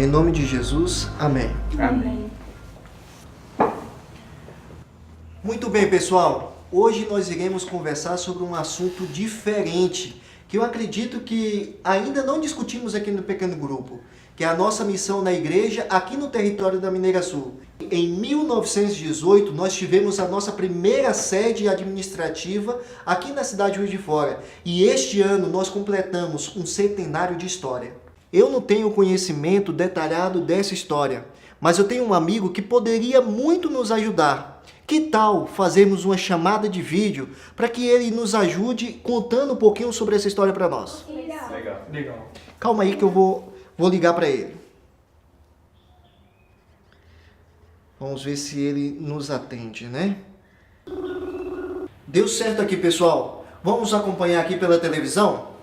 Em nome de Jesus, amém. Amém. Muito bem, pessoal. Hoje nós iremos conversar sobre um assunto diferente, que eu acredito que ainda não discutimos aqui no Pequeno Grupo, que é a nossa missão na igreja aqui no território da Mineira Sul. Em 1918, nós tivemos a nossa primeira sede administrativa aqui na cidade de Juiz de Fora. E este ano nós completamos um centenário de história. Eu não tenho conhecimento detalhado dessa história, mas eu tenho um amigo que poderia muito nos ajudar. Que tal fazermos uma chamada de vídeo para que ele nos ajude contando um pouquinho sobre essa história para nós? Legal. Calma aí que eu vou ligar para ele. Vamos ver se ele nos atende, né? Deu certo aqui, pessoal. Vamos acompanhar aqui pela televisão?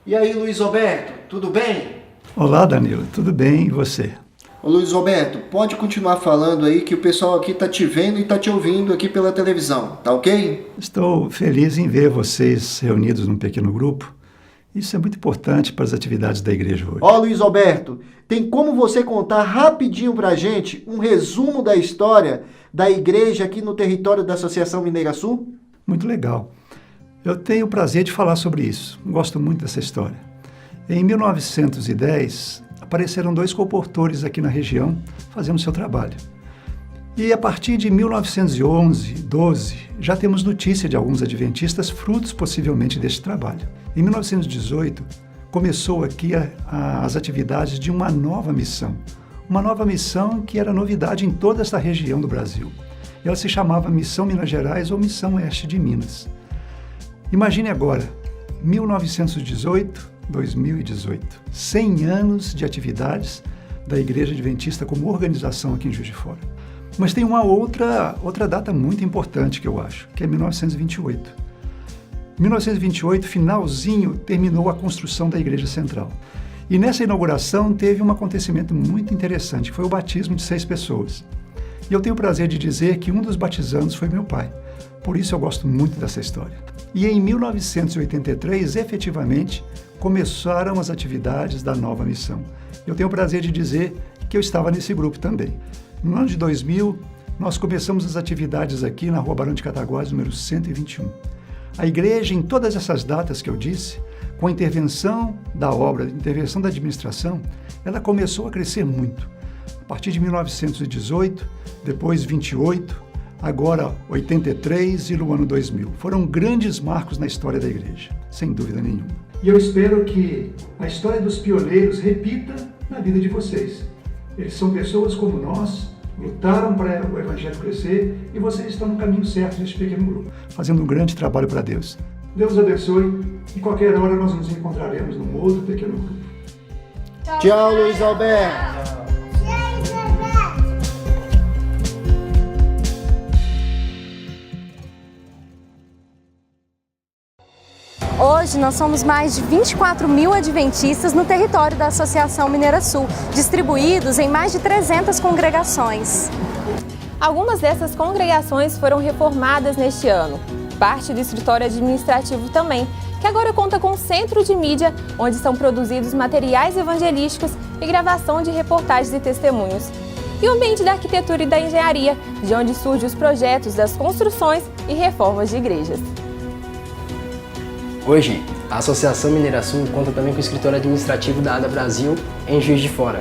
E aí, Luiz Roberto, tudo bem? Olá, Danilo, tudo bem e você? Ô, Luiz Roberto, pode continuar falando aí que o pessoal aqui tá te vendo e tá te ouvindo aqui pela televisão, tá ok? Estou feliz em ver vocês reunidos num pequeno grupo. Isso é muito importante para as atividades da igreja hoje. Ó, Luiz Roberto, tem como você contar rapidinho pra gente um resumo da história da igreja aqui no território da Associação Mineira Sul? Muito legal. Eu tenho o prazer de falar sobre isso. Gosto muito dessa história. Em 1910, apareceram 2 colportores aqui na região fazendo seu trabalho. E a partir de 1911, 12, já temos notícia de alguns adventistas frutos possivelmente deste trabalho. Em 1918, começou aqui as atividades de uma nova missão. Uma nova missão que era novidade em toda esta região do Brasil. Ela se chamava Missão Minas Gerais ou Missão Oeste de Minas. Imagine agora, 1918, 2018, 100 anos de atividades da Igreja Adventista como organização aqui em Juiz de Fora. Mas tem uma outra data muito importante que eu acho, que é 1928. 1928, finalzinho, terminou a construção da Igreja Central. E nessa inauguração teve um acontecimento muito interessante, que foi o batismo de 6 pessoas. E eu tenho o prazer de dizer que um dos batizandos foi meu pai. Por isso eu gosto muito dessa história. E em 1983, efetivamente, começaram as atividades da nova missão. Eu tenho o prazer de dizer que eu estava nesse grupo também. No ano de 2000, nós começamos as atividades aqui na Rua Barão de Cataguases, número 121. A igreja, em todas essas datas que eu disse, com a intervenção da obra, a intervenção da administração, ela começou a crescer muito. A partir de 1918, depois 28, agora 83 e no ano 2000. Foram grandes marcos na história da igreja, sem dúvida nenhuma. E eu espero que a história dos pioneiros repita na vida de vocês. Eles são pessoas como nós, lutaram para o evangelho crescer e vocês estão no caminho certo nesse pequeno grupo, fazendo um grande trabalho para Deus. Deus abençoe e qualquer hora nós nos encontraremos num outro pequeno grupo. Tchau, Luiz Alberto. Hoje nós somos mais de 24 mil adventistas no território da Associação Mineira Sul, distribuídos em mais de 300 congregações. Algumas dessas congregações foram reformadas neste ano, parte do escritório administrativo também, que agora conta com um centro de mídia, onde são produzidos materiais evangelísticos e gravação de reportagens e testemunhos. E o ambiente da arquitetura e da engenharia, de onde surgem os projetos das construções e reformas de igrejas. Hoje, a Associação Mineira Sul conta também com o escritório administrativo da ADA Brasil em Juiz de Fora.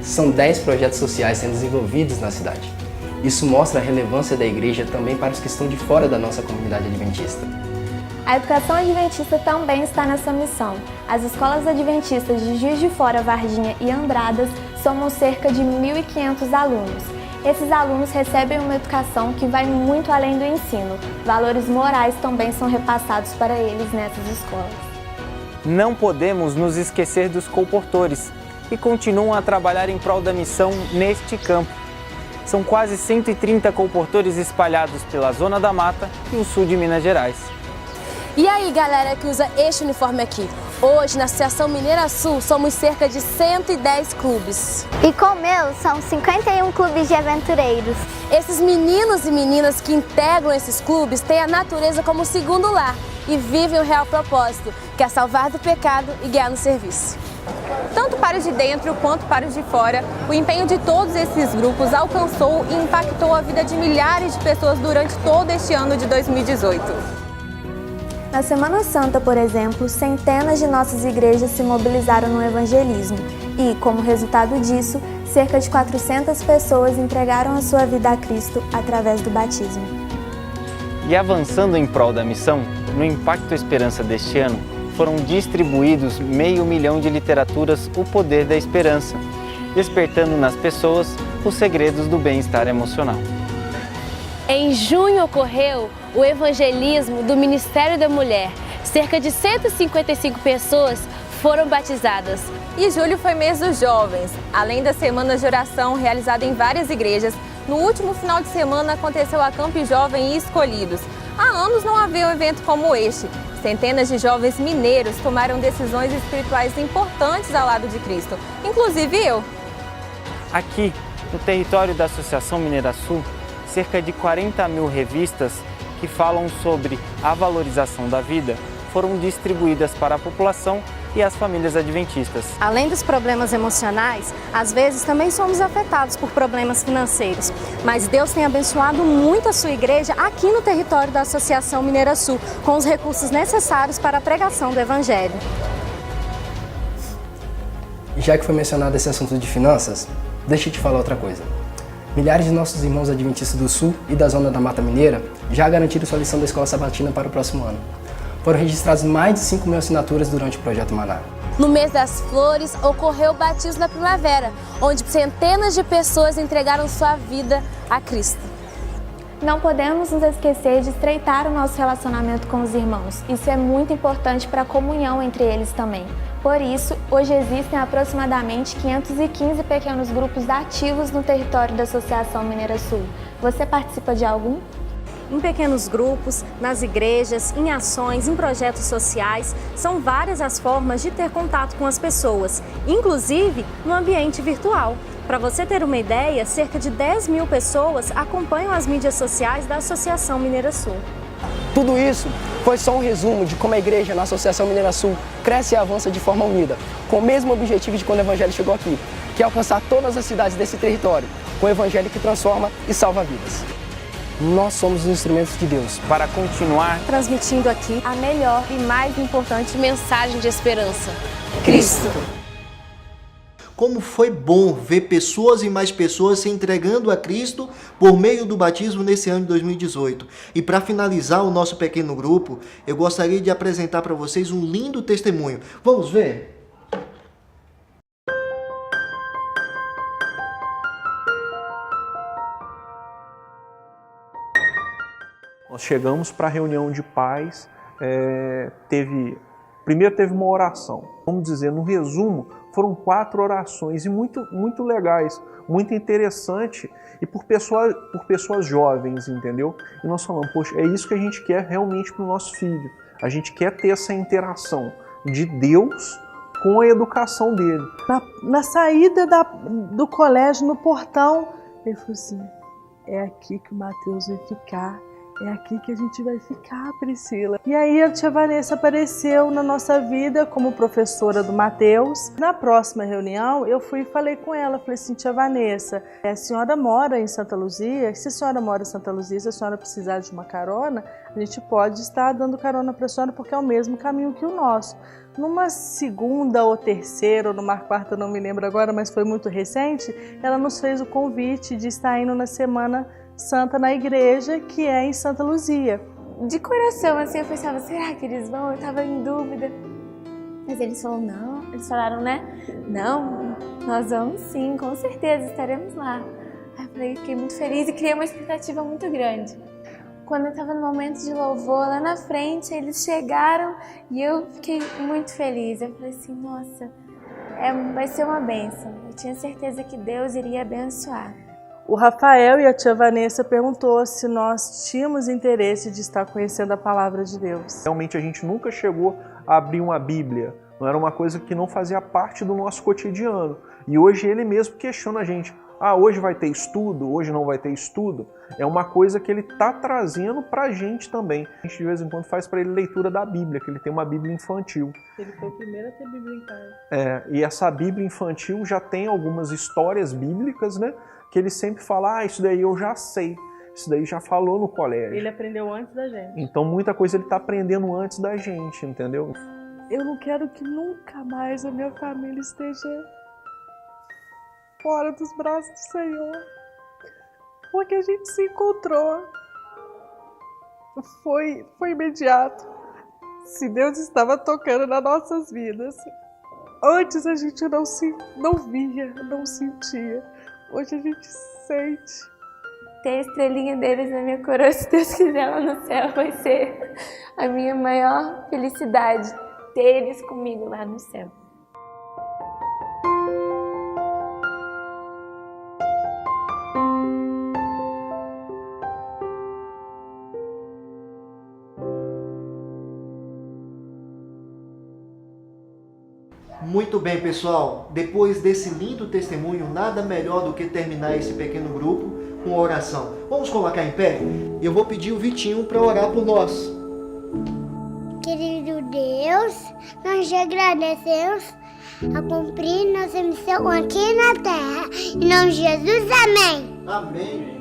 São 10 projetos sociais sendo desenvolvidos na cidade. Isso mostra a relevância da igreja também para os que estão de fora da nossa comunidade adventista. A educação adventista também está nessa missão. As escolas adventistas de Juiz de Fora, Varginha e Andradas somam cerca de 1.500 alunos. Esses alunos recebem uma educação que vai muito além do ensino. Valores morais também são repassados para eles nessas escolas. Não podemos nos esquecer dos colportores, que continuam a trabalhar em prol da missão neste campo. São quase 130 colportores espalhados pela Zona da Mata e o sul de Minas Gerais. E aí, galera que usa este uniforme aqui? Hoje, na Associação Mineira Sul, somos cerca de 110 clubes. E com o meu, são 51 clubes de aventureiros. Esses meninos e meninas que integram esses clubes têm a natureza como segundo lar e vivem o real propósito, que é salvar do pecado e guiar no serviço. Tanto para os de dentro quanto para os de fora, o empenho de todos esses grupos alcançou e impactou a vida de milhares de pessoas durante todo este ano de 2018. Na Semana Santa, por exemplo, centenas de nossas igrejas se mobilizaram no evangelismo e, como resultado disso, cerca de 400 pessoas entregaram a sua vida a Cristo através do batismo. E avançando em prol da missão, no Impacto Esperança deste ano, foram distribuídos 500 mil de literaturas O Poder da Esperança, despertando nas pessoas os segredos do bem-estar emocional. Em junho ocorreu o evangelismo do Ministério da Mulher. Cerca de 155 pessoas foram batizadas. E julho foi mês dos jovens. Além das semanas de oração realizada em várias igrejas, no último final de semana aconteceu a Camp Jovem e Escolhidos. Há anos não havia um evento como este. Centenas de jovens mineiros tomaram decisões espirituais importantes ao lado de Cristo, inclusive eu. Aqui, no território da Associação Mineira Sul, cerca de 40 mil revistas que falam sobre a valorização da vida foram distribuídas para a população e as famílias adventistas. Além dos problemas emocionais, às vezes também somos afetados por problemas financeiros. Mas Deus tem abençoado muito a sua igreja aqui no território da Associação Mineira Sul, com os recursos necessários para a pregação do Evangelho. Já que foi mencionado esse assunto de finanças, deixa eu te falar outra coisa. Milhares de nossos irmãos adventistas do Sul e da Zona da Mata Mineira já garantiram sua lição da Escola Sabatina para o próximo ano. Foram registradas mais de 5 mil assinaturas durante o Projeto Maná. No mês das flores, ocorreu o batismo da primavera, onde centenas de pessoas entregaram sua vida a Cristo. Não podemos nos esquecer de estreitar o nosso relacionamento com os irmãos. Isso é muito importante para a comunhão entre eles também. Por isso, hoje existem aproximadamente 515 pequenos grupos ativos no território da Associação Mineira Sul. Você participa de algum? Em pequenos grupos, nas igrejas, em ações, em projetos sociais, são várias as formas de ter contato com as pessoas, inclusive no ambiente virtual. Para você ter uma ideia, cerca de 10 mil pessoas acompanham as mídias sociais da Associação Mineira Sul. Tudo isso foi só um resumo de como a igreja na Associação Mineira Sul cresce e avança de forma unida, com o mesmo objetivo de quando o Evangelho chegou aqui, que é alcançar todas as cidades desse território, com o Evangelho que transforma e salva vidas. Nós somos os instrumentos de Deus para continuar transmitindo aqui a melhor e mais importante mensagem de esperança: Cristo. Como foi bom ver pessoas e mais pessoas se entregando a Cristo por meio do batismo nesse ano de 2018. E para finalizar o nosso pequeno grupo, eu gostaria de apresentar para vocês um lindo testemunho. Vamos ver? Nós chegamos para a reunião de pais, primeiro teve uma oração. Vamos dizer, no resumo, foram 4 orações e muito legais, muito interessante e por pessoas jovens, entendeu? E nós falamos, poxa, é isso que a gente quer realmente para o nosso filho. A gente quer ter essa interação de Deus com a educação dele. Na saída do colégio, no portão, ele falou assim, é aqui que o Mateus vai ficar. É aqui que a gente vai ficar, Priscila. E aí a tia Vanessa apareceu na nossa vida como professora do Mateus. Na próxima reunião, eu fui e falei com ela, falei assim, tia Vanessa, a senhora mora em Santa Luzia? Se a senhora mora em Santa Luzia, se a senhora precisar de uma carona, a gente pode estar dando carona para a senhora porque é o mesmo caminho que o nosso. Numa segunda ou terceira, ou numa quarta, não me lembro agora, mas foi muito recente, ela nos fez o convite de estar indo na Semana Santa na igreja, que é em Santa Luzia. De coração, assim, eu pensava, será que eles vão? Eu tava em dúvida. Mas eles falaram, não. Eles falaram, né? Não, nós vamos sim, com certeza, estaremos lá. Aí eu falei, fiquei muito feliz e criei uma expectativa muito grande. Quando eu tava no momento de louvor, lá na frente, eles chegaram e eu fiquei muito feliz. Eu falei assim, nossa, vai ser uma bênção. Eu tinha certeza que Deus iria abençoar. O Rafael e a tia Vanessa perguntou se nós tínhamos interesse de estar conhecendo a palavra de Deus. Realmente a gente nunca chegou a abrir uma Bíblia, não era uma coisa que não fazia parte do nosso cotidiano. E hoje ele mesmo questiona a gente, Ah, hoje vai ter estudo, hoje não vai ter estudo. É uma coisa que ele está trazendo para a gente também. A gente de vez em quando faz para ele leitura da Bíblia, que ele tem uma Bíblia infantil. Ele foi o primeiro a ter Bíblia em casa. E essa Bíblia infantil já tem algumas histórias bíblicas, né? Que ele sempre fala, ah, isso daí eu já sei. Isso daí já falou no colégio. Ele aprendeu antes da gente. Então muita coisa ele está aprendendo antes da gente, entendeu? Eu não quero que nunca mais a minha família esteja fora dos braços do Senhor. Porque a gente se encontrou. Foi imediato. Se Deus estava tocando nas nossas vidas. Antes a gente não via, não sentia. Hoje a gente sente. Ter a estrelinha deles na minha coroa, se Deus quiser, lá no céu, vai ser a minha maior felicidade. Ter eles comigo lá no céu. Muito bem, pessoal. Depois desse lindo testemunho, nada melhor do que terminar esse pequeno grupo com oração. Vamos colocar em pé? Eu vou pedir o Vitinho para orar por nós. Querido Deus, nós te agradecemos a cumprir nossa missão aqui na terra. Em nome de Jesus, amém. Amém.